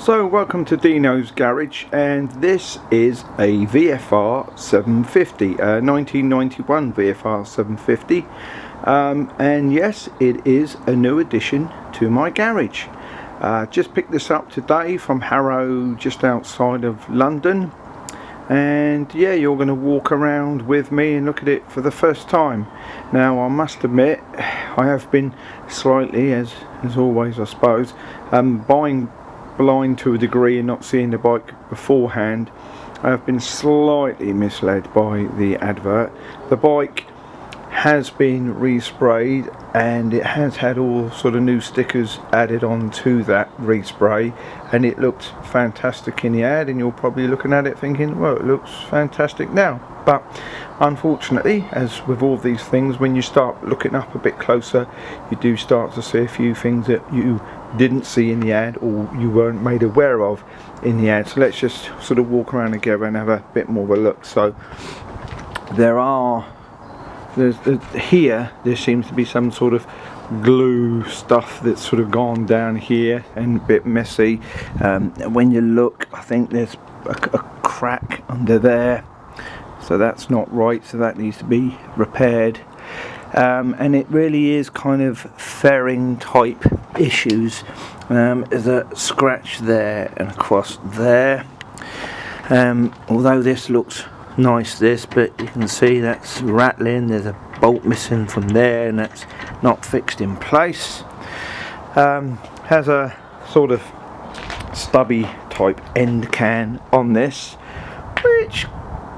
So welcome to Deano's Garage, and this is a VFR750, 1991 VFR750, and yes, it is a new addition to my garage. Just picked this up today from Harrow, just outside of London, and yeah, you're going to walk around with me and look at it for the first time. Now I must admit, I have been slightly, as always I suppose, buying blind to a degree and not seeing the bike beforehand. I have been slightly misled by the advert. The bike has been resprayed and it has had all sort of new stickers added on to that respray, and it looks fantastic in the ad, and you're probably looking at it thinking, well, it looks fantastic now. But unfortunately, as with all these things, when you start looking up a bit closer, you do start to see a few things that you didn't see in the ad or you weren't made aware of in the ad. So let's just sort of walk around together and have a bit more of a look. So here there seems to be some sort of glue stuff that's sort of gone down here and a bit messy. When you look, I think there's a crack under there, so that's not right, so that needs to be repaired. And it really is kind of fairing type issues. There's a scratch there and across there, although this looks nice, but you can see that's rattling. There's a bolt missing from there and that's not fixed in place. Has a sort of stubby type end can on this, which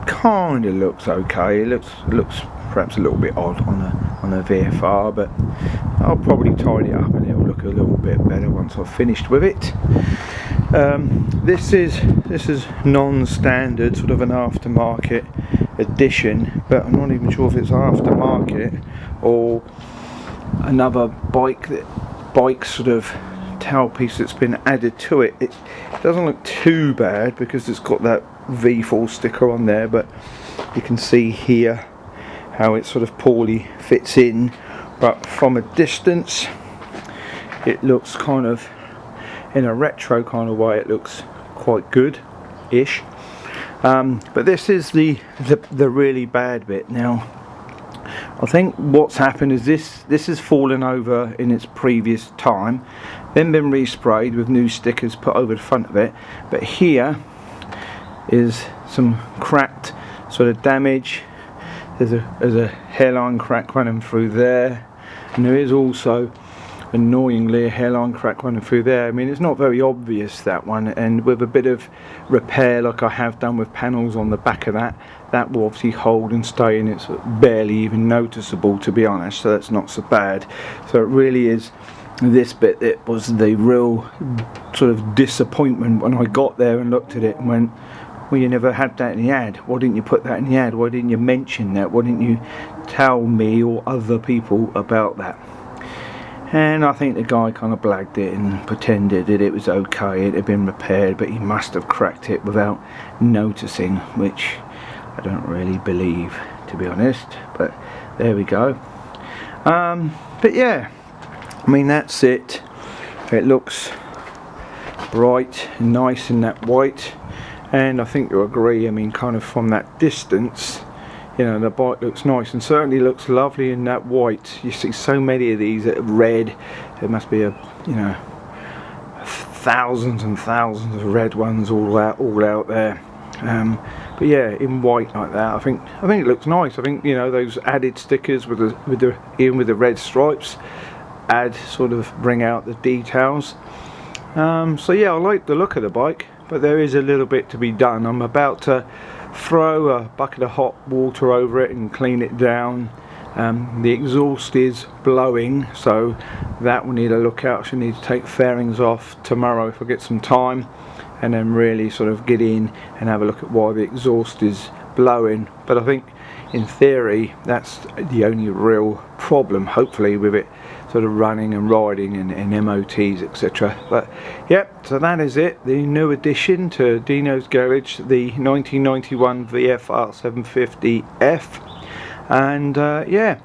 kind of looks okay. It looks perhaps a little bit odd on a VFR, but I'll probably tidy it up and it'll look a little bit better once I've finished with it. This is non-standard, sort of an aftermarket edition, but I'm not even sure if it's aftermarket or another bike sort of tailpiece that's been added to it. It doesn't look too bad because it's got that V4 sticker on there, but you can see here how it sort of poorly fits in, but from a distance it looks kind of, in a retro kind of way, it looks quite good-ish. But this is the really bad bit. Now I think what's happened is this has fallen over in its previous time, then been resprayed with new stickers put over the front of it, but here is some cracked sort of damage. There's a hairline crack running through there, and there is also annoyingly a hairline crack running through there. I mean, it's not very obvious, that one, and with a bit of repair like I have done with panels on the back of that will obviously hold and stay, and it's barely even noticeable, to be honest, so that's not so bad. So it really is this bit that was the real sort of disappointment when I got there and looked at it and went, well, you never had that in the ad. Why didn't you put that in the ad? Why didn't you mention that? Why didn't you tell me or other people about that? And I think the guy kind of blagged it and pretended that it was okay, it had been repaired, but he must have cracked it without noticing, which I don't really believe, to be honest, but there we go. But yeah, I mean, that's it. It looks bright and nice in that white, and I think you'll agree, I mean, kind of from that distance, you know, the bike looks nice and certainly looks lovely in that white. You see so many of these that are red. There must be thousands and thousands of red ones all out there. But yeah, in white like that, I think it looks nice. I think, you know, those added stickers with the red stripes sort of bring out the details. So yeah, I like the look of the bike, but there is a little bit to be done. I'm about to throw a bucket of hot water over it and clean it down. The exhaust is blowing, so that will need a look out. I should need to take fairings off tomorrow if I get some time, and then really sort of get in and have a look at why the exhaust is blowing. But I think in theory that's the only real problem, hopefully, with it sort of running and riding and MOTs, etc. But yep, so that is it, the new addition to Deano's Garage, the 1991 VFR750f, and yeah,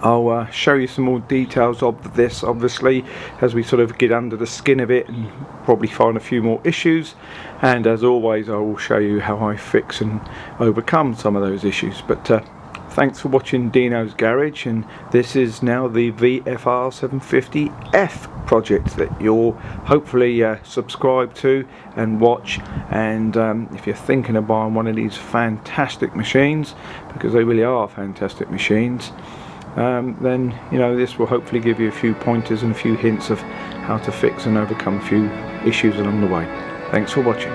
I'll show you some more details of this, obviously, as we sort of get under the skin of it and probably find a few more issues. And as always, I will show you how I fix and overcome some of those issues. But thanks for watching Deano's Garage, and this is now the VFR750f project that you'll hopefully subscribe to and watch. And if you're thinking of buying one of these fantastic machines, because they really are fantastic machines, then you know, this will hopefully give you a few pointers and a few hints of how to fix and overcome a few issues along the way. Thanks for watching.